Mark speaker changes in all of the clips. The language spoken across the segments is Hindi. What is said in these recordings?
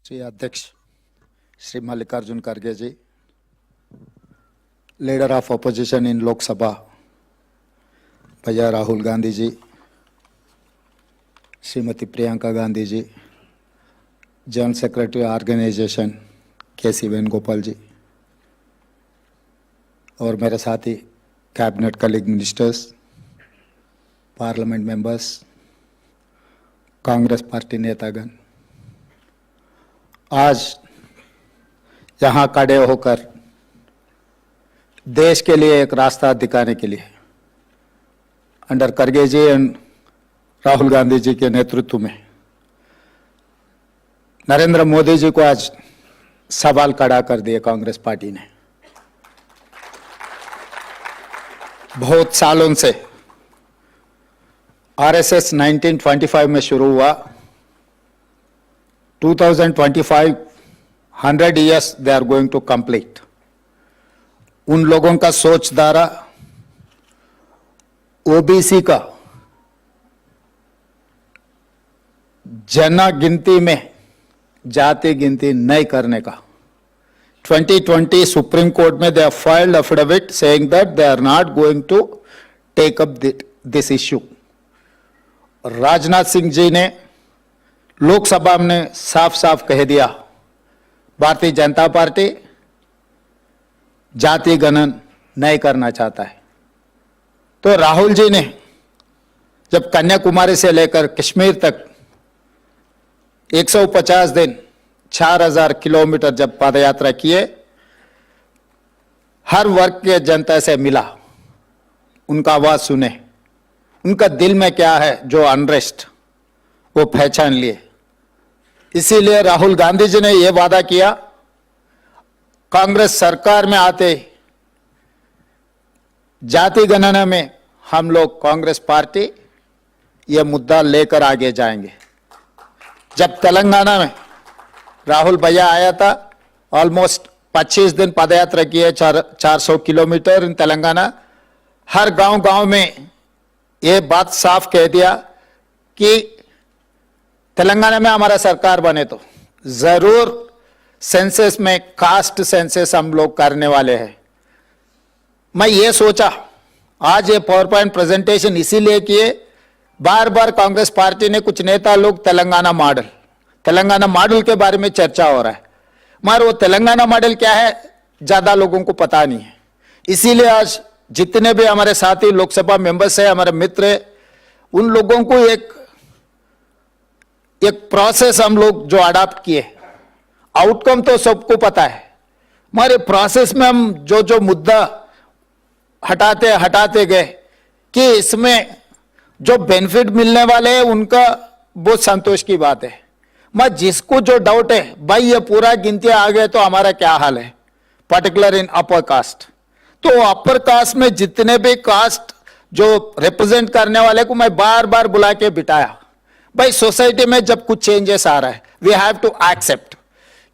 Speaker 1: श्री अध्यक्ष श्री मल्लिकार्जुन खड़गे ji, leader of opposition in Lok Sabha भैया Rahul Gandhi ji, Shrimati Priyanka Gandhi ji, general secretary organisation K C. Venugopal ji और मेरे साथी cabinet colleague ministers, parliament members, Congress party नेतागण, आज यहाँ खड़े होकर देश के लिए एक रास्ता दिखाने के लिए अंडर खड़गे जी एंड राहुल गांधी जी के नेतृत्व में नरेंद्र मोदी जी को आज सवाल खड़ा कर दिए कांग्रेस पार्टी ने। बहुत सालों से आरएसएस 1925 में शुरू हुआ, 2025 100 years they are going to complete। उन लोगों का सोच धारा ओबीसी का जनगिनती में जाति गिनती नहीं करने का 2020 सुप्रीम कोर्ट में दे have filed affidavit saying that they are not going to take up this issue। Rajnath Singh ji ने लोकसभा में साफ साफ कह दिया, भारतीय जनता पार्टी जाति गणन नहीं करना चाहता है। तो राहुल जी ने जब कन्याकुमारी से लेकर कश्मीर तक 150 दिन 4000 किलोमीटर जब पदयात्रा किए, हर वर्ग के जनता से मिला, उनका आवाज सुने, उनका दिल में क्या है जो अनरेस्ट वो पहचान लिए। इसीलिए राहुल गांधी जी ने यह वादा किया, कांग्रेस सरकार में आते जाति गणना में हम लोग कांग्रेस पार्टी यह मुद्दा लेकर आगे जाएंगे। जब तेलंगाना में राहुल भैया आया था, ऑलमोस्ट 25 दिन पदयात्रा किए, 400 किलोमीटर इन तेलंगाना। हर गांव में ये बात साफ कह दिया कि तेलंगाना में हमारा सरकार बने तो जरूर सेंसस में कास्ट सेंसस हम लोग करने वाले हैं। मैं ये सोचा आज ये पावर पॉइंट प्रेजेंटेशन इसीलिए किए, बार बार कांग्रेस पार्टी ने कुछ नेता लोग तेलंगाना मॉडल के बारे में चर्चा हो रहा है, मगर वो तेलंगाना मॉडल क्या है ज्यादा लोगों को पता नहीं है। इसीलिए आज जितने भी हमारे साथी लोकसभा मेंबर्स है, हमारे मित्र है, उन लोगों को एक प्रोसेस हम लोग जो अडॉप्ट किए, आउटकम तो सबको पता है, हमारे प्रोसेस में हम जो मुद्दा हटाते गए कि इसमें जो बेनिफिट मिलने वाले हैं उनका बहुत संतोष की बात है। मैं जिसको जो डाउट है भाई ये पूरा गिनती आ गए तो हमारा क्या हाल है, पर्टिकुलर इन अपर कास्ट, तो अपर कास्ट में जितने भी कास्ट जो रिप्रेजेंट करने वाले को मैं बार बार बुला के बिठाया, भाई सोसाइटी में जब कुछ चेंजेस आ रहा है वी हैव टू एक्सेप्ट,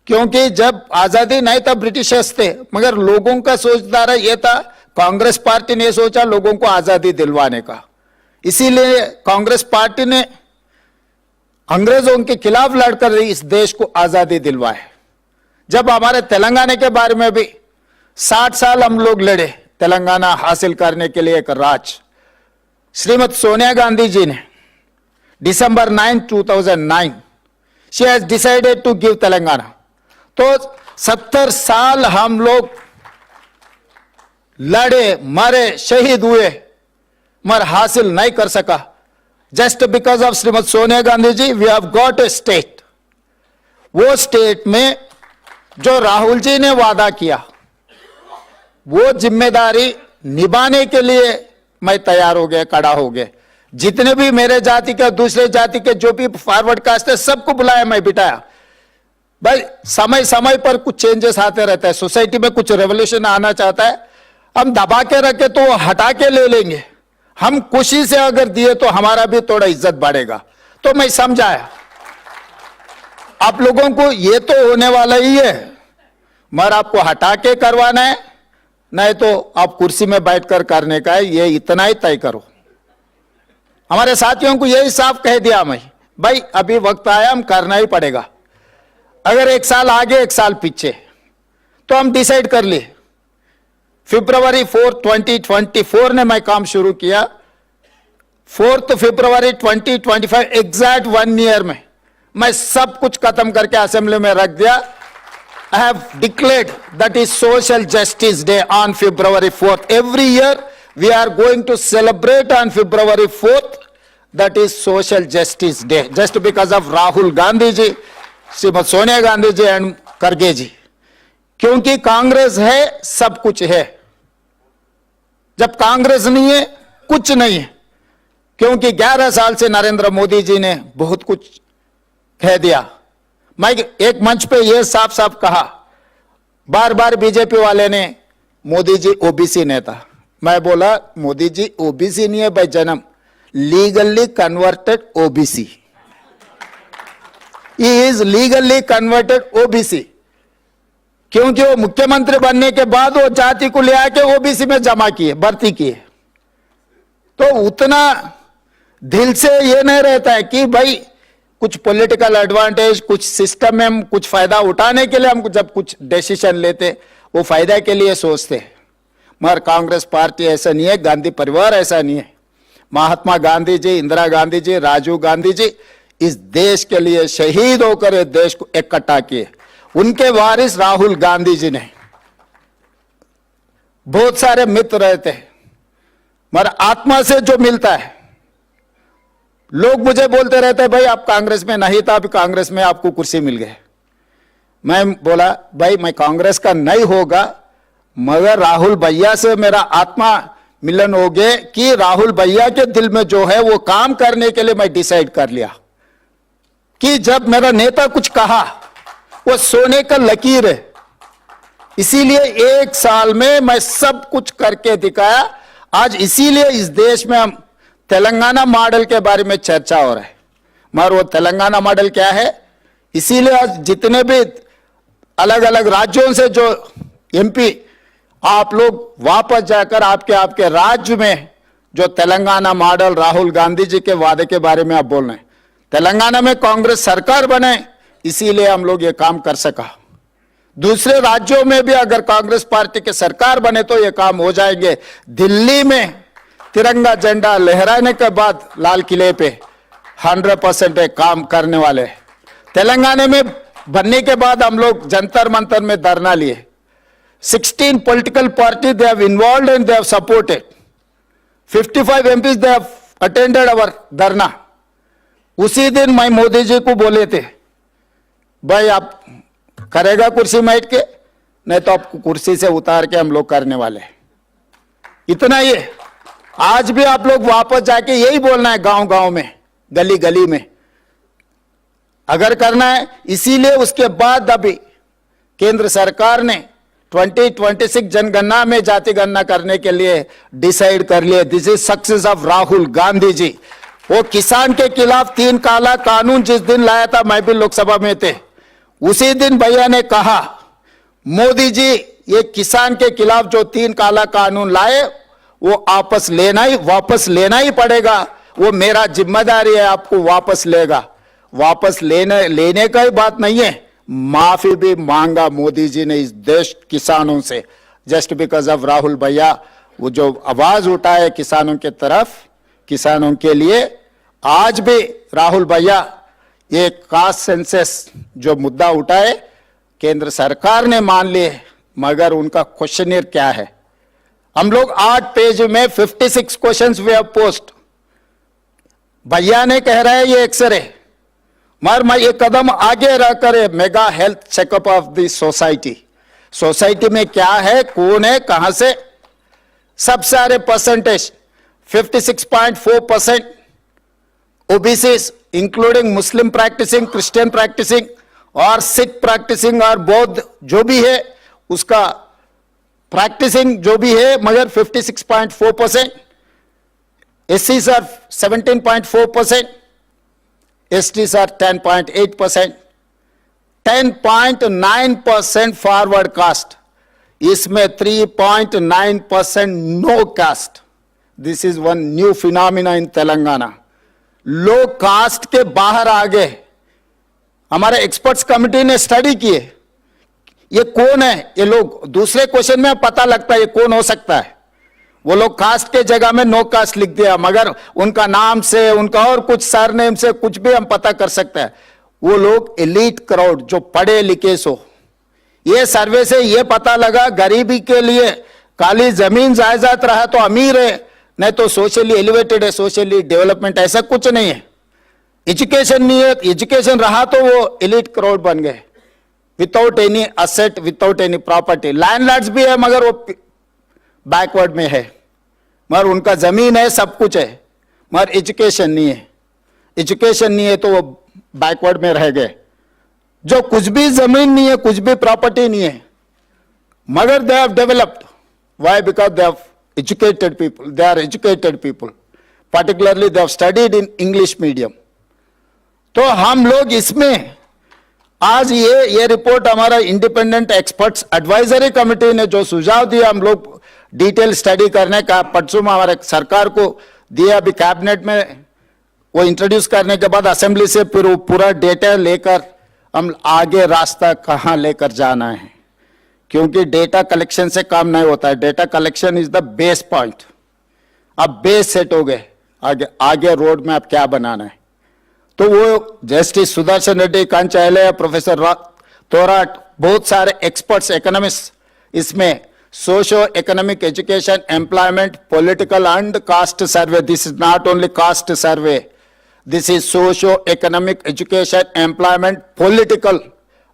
Speaker 1: क्योंकि जब आजादी नहीं था ब्रिटिशर्स थे, मगर लोगों का सोचधारा यह था, कांग्रेस पार्टी ने सोचा लोगों को आजादी दिलवाने का, इसीलिए कांग्रेस पार्टी ने अंग्रेजों के खिलाफ लड़कर इस देश को आजादी दिलवाए। जब हमारे तेलंगाना के बारे में भी 60 साल हम लोग लड़े तेलंगाना हासिल करने के लिए एक राज, श्रीमती सोनिया गांधी जी ने December 9, 2009 she has decided to give Telangana. तो 70 साल हम लोग लड़े, मरे, शहीद हुए, मगर हासिल नहीं कर सका। Just because of Shrimati Sonia Gandhi ji we have got a state. वो स्टेट में जो राहुल जी ने वादा किया वो जिम्मेदारी निभाने के लिए मैं तैयार हो गया, खड़ा हो गया। जितने भी मेरे जाति के दूसरे जाति के जो भी फॉरवर्ड कास्ट है सबको बुलाया, मैं बिठाया। भाई समय समय पर कुछ चेंजेस आते रहता है, सोसाइटी में कुछ रेवोल्यूशन आना चाहता है, हम दबा के रखे तो हटा के ले लेंगे, हम खुशी से अगर दिए तो हमारा भी थोड़ा इज्जत बढ़ेगा। तो मैं समझाया आप लोगों को ये तो होने वाला ही है, मगर आपको हटा के करवाना है, नहीं तो आप कुर्सी में बैठकर करने का है, ये इतना ही तय करो। हमारे साथियों को यही साफ कह दिया मैं, भाई अभी वक्त आया, हम करना ही पड़ेगा। अगर एक साल आगे एक साल पीछे, तो हम डिसाइड कर लिए फरवरी 4, 2024 ने मैं काम शुरू किया। 4 फरवरी 2025 एग्जैक्ट 1 ईयर में मैं सब कुछ खत्म करके असेंबली में रख दिया। I have declared that is Social Justice Day on February 4th. Every year we are going to celebrate on February 4th. That is Social Justice Day. Just because of Rahul Gandhi ji, Shrimati Sonia Gandhi ji and खड़गे जी। क्योंकि कांग्रेस है, सब कुछ है। जब कांग्रेस नहीं है, कुछ नहीं है। क्योंकि 11 साल से नरेंद्र मोदी जी ने बहुत कुछ कह दिया। मैं एक मंच पे यह साफ साफ कहा, बार बार बीजेपी वाले ने मोदी जी ओबीसी नेता। मैं बोला मोदी जी ओबीसी नहीं है भाई, जन्म legally converted OBC. He is legally converted OBC। क्योंकि वो मुख्यमंत्री बनने के बाद वो जाति को ले आके ओबीसी में जमा किए, भर्ती किए। तो उतना दिल से ये नहीं रहता है कि भाई कुछ पॉलिटिकल एडवांटेज, कुछ सिस्टम में कुछ फायदा उठाने के लिए हम जब कुछ डिसीजन लेते वो फायदा के लिए सोचते। मगर कांग्रेस पार्टी ऐसा नहीं है, गांधी परिवार ऐसा नहीं है। महात्मा गांधी जी, इंदिरा गांधी जी, राजीव गांधी जी इस देश के लिए शहीद होकर इस देश को इकट्ठा किए। उनके वारिस राहुल गांधी जी ने बहुत सारे मित्र रहते हैं, मगर आत्मा से जो मिलता है। लोग मुझे बोलते रहते हैं भाई आप कांग्रेस में नहीं था, अभी कांग्रेस में आपको कुर्सी मिल गई। मैं बोला भाई मैं कांग्रेस का नहीं होगा, मगर राहुल भैया से मेरा आत्मा मिलन हो गए कि राहुल भैया के दिल में जो है वो काम करने के लिए मैं डिसाइड कर लिया कि जब मेरा नेता कुछ कहा वो सोने का लकीर है। इसीलिए एक साल में मैं सब कुछ करके दिखाया। आज इसीलिए इस देश में हम तेलंगाना मॉडल के बारे में चर्चा हो रहा है। मगर वो तेलंगाना मॉडल क्या है, इसीलिए आज जितने भी अलग अलग राज्यों से जो एमपी, आप लोग वापस जाकर आपके राज्य में जो तेलंगाना मॉडल राहुल गांधी जी के वादे के बारे में आप बोल रहे हैं। तेलंगाना में कांग्रेस सरकार बने, इसीलिए हम लोग ये काम कर सका। दूसरे राज्यों में भी अगर कांग्रेस पार्टी के सरकार बने तो ये काम हो जाएंगे। दिल्ली में तिरंगा झंडा लहराने के बाद लाल किले पे 100% काम करने वाले। तेलंगाना में बनने के बाद हम लोग जंतर मंतर में धरना लिए। 16 political parties they have involved and they have supported. 55 MPs they have attended our धरना। उसी दिन मैं मोदी जी को बोले थे भाई आप करेगा कुर्सी में बैठ के, नहीं तो आपको कुर्सी से उतार के हम लोग करने वाले। इतना ही है। आज भी आप लोग वापस जाके यही बोलना है, गांव गांव में, गली गली में अगर करना है। इसीलिए उसके बाद अभी केंद्र सरकार ने 2026 जनगणना में जाति गणना करने के लिए डिसाइड कर लिए। This is success of Rahul Gandhi ji. वो किसान के खिलाफ 3 काला कानून जिस दिन लाया था, मैं भी लोकसभा में थे, उसी दिन भैया ने कहा मोदी जी ये किसान के खिलाफ जो 3 काला कानून लाए वो वापस लेना ही पड़ेगा। वो मेरा जिम्मेदारी है, आपको वापस लेगा। वापस लेने का ही बात नहीं है, माफी भी मांगा मोदी जी ने इस देश किसानों से। जस्ट बिकॉज ऑफ राहुल भैया वो जो आवाज उठाए किसानों के तरफ, किसानों के लिए। आज भी राहुल भैया ये कास्ट सेंसस जो मुद्दा उठाए केंद्र सरकार ने मान लिए, मगर उनका क्वेश्चनियर क्या है। हम लोग 8 पेज में 56 क्वेश्चंस वे हैव पोस्ट। भैया ने कह रहा है ये एक्सरे, मगर मैं ये कदम आगे रहकर mega health checkup of the society में क्या है, कौन है, कहां से, सब सारे परसेंटेज 56.4% ओबीसीज इंक्लूडिंग मुस्लिम प्रैक्टिसिंग, क्रिश्चियन प्रैक्टिसिंग और सिख प्रैक्टिसिंग और बौद्ध जो भी है उसका प्रैक्टिसिंग जो भी है, मगर 56.4%। एससीज are 17.4%, STs are 10.8%, 10.9% forward caste, इसमें 3.9% no caste. This is one new phenomena in Telangana. लोग कास्ट के बाहर आ गए। हमारे एक्सपर्ट्स कमेटी ने स्टडी किए, ये कौन है ये लोग। दूसरे क्वेश्चन में पता लगता है ये कौन हो सकता है। वो लोग कास्ट के जगह में नो कास्ट लिख दिया, मगर उनका नाम से, उनका और कुछ सरनेम से कुछ भी हम पता कर सकते हैं। वो लोग एलीट क्राउड जो पढ़े लिखे सो, ये सर्वे से ये पता लगा गरीबी के लिए खाली जमीन जायदाद रहा तो अमीर है, नहीं तो सोशली एलिवेटेड है, सोशली डेवलपमेंट ऐसा कुछ नहीं है। एजुकेशन नहीं है, एजुकेशन रहा तो वो एलीट क्राउड बन गए, without any asset, without any property. Landlords भी है मगर वो बैकवर्ड में है, मगर उनका जमीन है, सब कुछ है, मगर एजुकेशन नहीं है। एजुकेशन नहीं है तो वो बैकवर्ड में रह गए। जो कुछ भी जमीन नहीं है, कुछ भी प्रॉपर्टी नहीं है, मगर they have developed. Why? Because they have educated people, they are educated people, particularly they have studied in English medium. तो हम लोग इसमें आज ये रिपोर्ट हमारा इंडिपेंडेंट एक्सपर्ट्स एडवाइजरी कमेटी ने जो सुझाव दिया, हम लोग डिटेल स्टडी करने का परसों में हमारे सरकार को दिया, अभी कैबिनेट में वो इंट्रोड्यूस करने के बाद असेंबली से फिर वो पूरा डेटा लेकर हम आगे रास्ता कहां लेकर जाना है। क्योंकि डेटा कलेक्शन से काम नहीं होता है, data collection is the base point. अब बेस सेट हो गए, आगे रोड में अब क्या बनाना है। तो वो जस्टिस सुदर्शन रेड्डी, कंचायले, प्रोफेसर तोराट, बहुत सारे एक्सपर्ट्स, इकोनॉमिस्ट इसमें socio economic education, employment, political and cast survey. This is not only cast survey, this is socio economic education, employment, political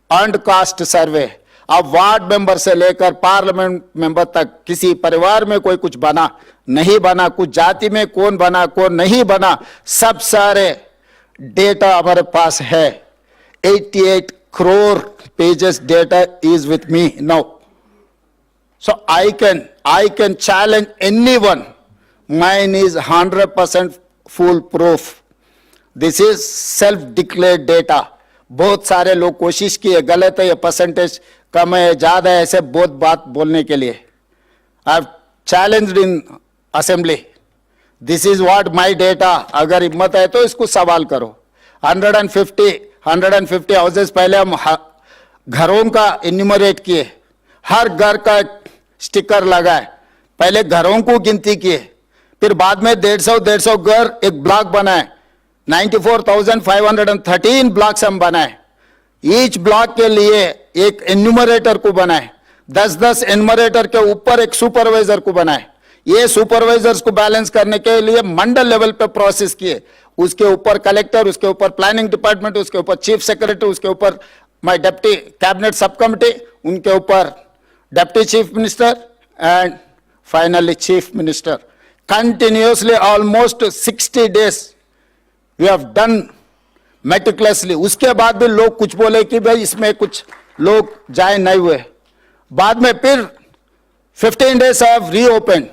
Speaker 1: and cast सर्वे। अब वार्ड मेंबर से लेकर पार्लियामेंट मेंबर तक किसी परिवार में कोई कुछ बना नहीं बना, कुछ जाति में कौन बना कौन नहीं बना, सब सारे डेटा हमारे पास है। 88 crore pages data is with me now. So I can challenge anyone. Mine is 100% foolproof. This is self-declared data. बहुत सारे लोग कोशिश किए, गलत है, ये परसेंटेज कम है, ज्यादा है, ऐसे बहुत बात बोलने के लिए। I have challenged in assembly. This is what my data. अगर हिम्मत है तो इसको सवाल करो। 150 हाउसेस पहले हम घरों का इन्यूमरेट किए, हर घर का स्टिकर लगाए, पहले घरों को गिनती किए, फिर बाद में 150 घर एक ब्लॉक बनाए। 94,513 ब्लॉक्स हम बनाए। ईच ब्लॉक के लिए एक एन्यूमरेटर को बनाए, 10-10 एन्यूमरेटर के ऊपर एक सुपरवाइजर को बनाए। ये सुपरवाइजर्स को बैलेंस करने के लिए मंडल लेवल पे प्रोसेस किए, उसके ऊपर कलेक्टर, उसके ऊपर प्लानिंग डिपार्टमेंट, उसके ऊपर चीफ सेक्रेटरी, उसके ऊपर my deputy cabinet sub committee, उनके ऊपर deputy chief minister and finally chief minister. Continuously almost 60 days we have done meticulously. उसके बाद भी लोग कुछ बोले कि भाई इसमें कुछ लोग जाए नहीं हुए। बाद में फिर 15 days I have reopened.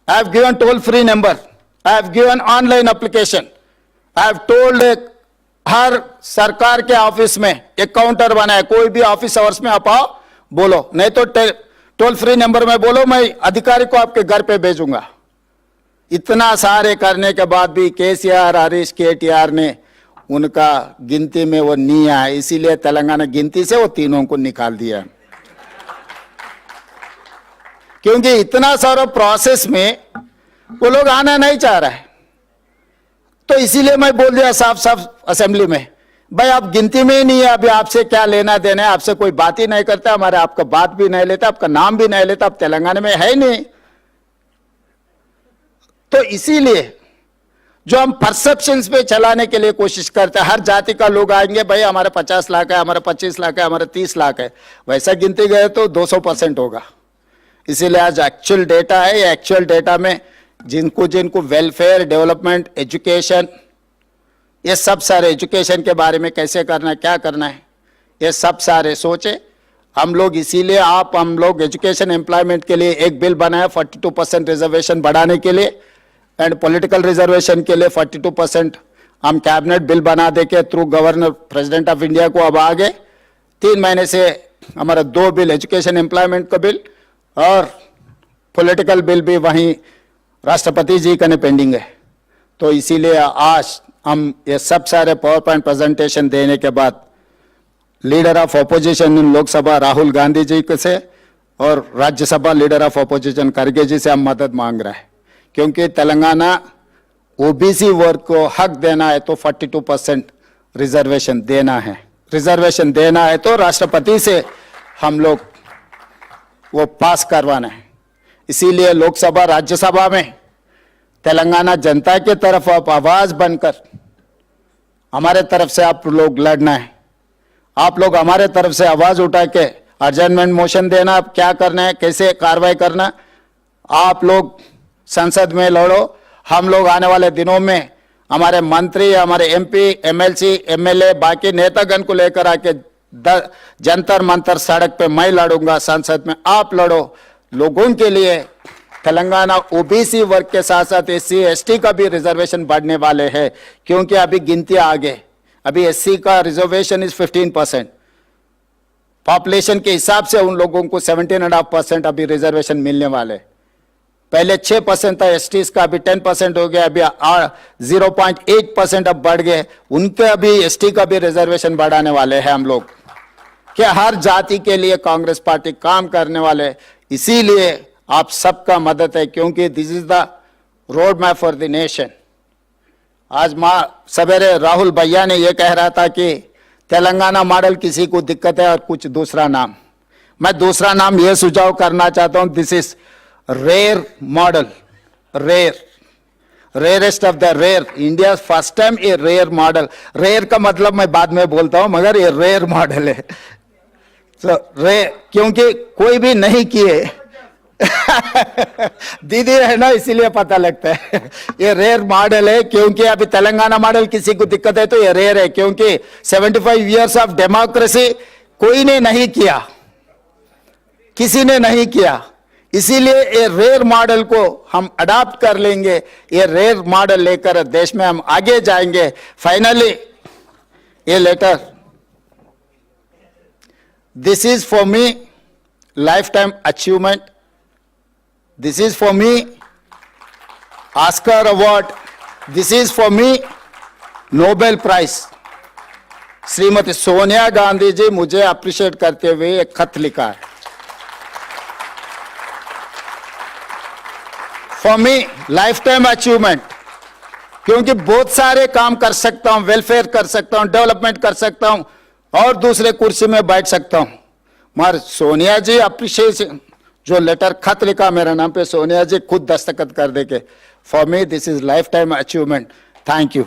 Speaker 1: I have given toll-free number. I have given online application. I have told हर सरकार के ऑफिस में एक काउंटर बनाए, कोई भी ऑफिस आवर्स में आप आओ बोलो, नहीं तो टोल फ्री नंबर में बोलो, मैं अधिकारी को आपके घर पे भेजूंगा। इतना सारे करने के बाद भी केसीआर, हरीश, केटीआर ने उनका गिनती में वो नहीं आया, इसीलिए तेलंगाना गिनती से वो तीनों को निकाल दिया। क्योंकि इतना सारा प्रोसेस में वो लोग आना नहीं चाह रहा है। तो इसीलिए मैं बोल दिया साफ साफ असेंबली में, भाई आप गिनती में ही नहीं है, अभी आपसे क्या लेना देना है, आपसे कोई बात ही नहीं करता, हमारे आपका बात भी नहीं लेता, आपका नाम भी नहीं लेता, आप तेलंगाना में है ही नहीं। तो इसीलिए जो हम परसेप्शंस पे चलाने के लिए कोशिश करते हैं, हर जाति का लोग आएंगे, भाई हमारे 50 लाख है, हमारे 25 लाख है, हमारे 30 लाख है, वैसा गिनती गए तो 200% होगा। इसीलिए आज एक्चुअल डेटा है, ये एक्चुअल डेटा में जिनको जिनको वेलफेयर, डेवलपमेंट, एजुकेशन, ये सब सारे एजुकेशन के बारे में कैसे करना है, क्या करना है, ये सब सारे सोचे हम लोग। इसीलिए हम लोग एजुकेशन एम्प्लॉयमेंट के लिए एक बिल बनाया 42% रिजर्वेशन बढ़ाने के लिए, एंड पॉलिटिकल रिजर्वेशन के लिए 42% हम कैबिनेट बिल बना देके through governor president of India को अब आगे 3 महीने से हमारा 2 बिल, एजुकेशन एम्प्लॉयमेंट का बिल और पॉलिटिकल बिल भी वहीं राष्ट्रपति जी का पेंडिंग है। तो इसीलिए आज हम ये सब सारे पावर पॉइंट प्रेजेंटेशन देने के बाद leader of opposition in Lok Sabha Rahul Gandhi ji से और राज्यसभा लीडर ऑफ ऑपोजिशन खड़गे जी से हम मदद मांग रहे हैं, क्योंकि तेलंगाना ओबीसी वर्ग को हक देना है तो 42% रिजर्वेशन देना है। रिजर्वेशन देना है तो राष्ट्रपति से हम लोग वो पास करवाना है। इसीलिए लोकसभा राज्यसभा में तेलंगाना जनता की तरफ आप आवाज बनकर हमारे तरफ से आप लोग लड़ना है। आप लोग हमारे तरफ से आवाज उठा के अर्जेंटमेंट मोशन देना, अब क्या करना है, कैसे कार्रवाई करना, आप लोग संसद में लड़ो। हम लोग आने वाले दिनों में हमारे मंत्री, हमारे एमपी, एमएलसी, एमएलए, बाकी नेतागण को लेकर आके जंतर मंतर सड़क पे मैं लड़ूंगा, संसद में आप लड़ो। लोगों के लिए तेलंगाना ओबीसी वर्ग के साथ साथ एससी एसटी का भी रिजर्वेशन बढ़ने वाले हैं, क्योंकि अभी गिनती आगे, अभी एससी का रिजर्वेशन इज 15%, पॉपुलेशन के हिसाब से उन लोगों को 17.5% अभी रिजर्वेशन मिलने वाले। पहले 6% था एसटीज का, अभी 10% हो गया, अभी 0.8% अब बढ़ गए। उनके अभी एसटी का भी रिजर्वेशन बढ़ाने वाले हैं हम लोग, कि हर जाति के लिए कांग्रेस पार्टी काम करने वाले। इसीलिए आप सबका मदद है, क्योंकि this is the road map for the nation. आज सवेरे राहुल भैया ने यह कह रहा था कि तेलंगाना मॉडल किसी को दिक्कत है और कुछ दूसरा नाम। मैं दूसरा नाम यह सुझाव करना चाहता हूं, this is rare model, rarest of the rare, India first time a rare model. Rare का मतलब मैं बाद में बोलता हूं, मगर ये रेयर मॉडल है। तो क्योंकि कोई भी नहीं किए दीदी है ना, इसीलिए पता लगता है। ये रेयर मॉडल है, क्योंकि अभी तेलंगाना मॉडल किसी को दिक्कत है तो ये रेयर है, क्योंकि 75 इयर्स ऑफ डेमोक्रेसी कोई ने नहीं किया, किसी ने नहीं किया। इसीलिए ये रेयर मॉडल को हम अडॉप्ट कर लेंगे, ये रेयर मॉडल लेकर देश में हम आगे जाएंगे। फाइनली ये letter, this is for me lifetime achievement, this is for me Oscar award, this is for me Nobel prize. Shrimati Sonia Gandhi ji मुझे अप्रिशिएट करते हुए एक खत लिखा है। For me lifetime achievement, क्योंकि बहुत सारे काम कर सकता हूं, वेलफेयर कर सकता हूं, डेवलपमेंट कर सकता हूं और दूसरे कुर्सी में बैठ सकता हूं, मगर सोनिया जी अप्रिशिएशन जो लेटर खत लिखा मेरे नाम पे, सोनिया जी खुद दस्तखत कर देके, for me this is life time achievement. Thank you.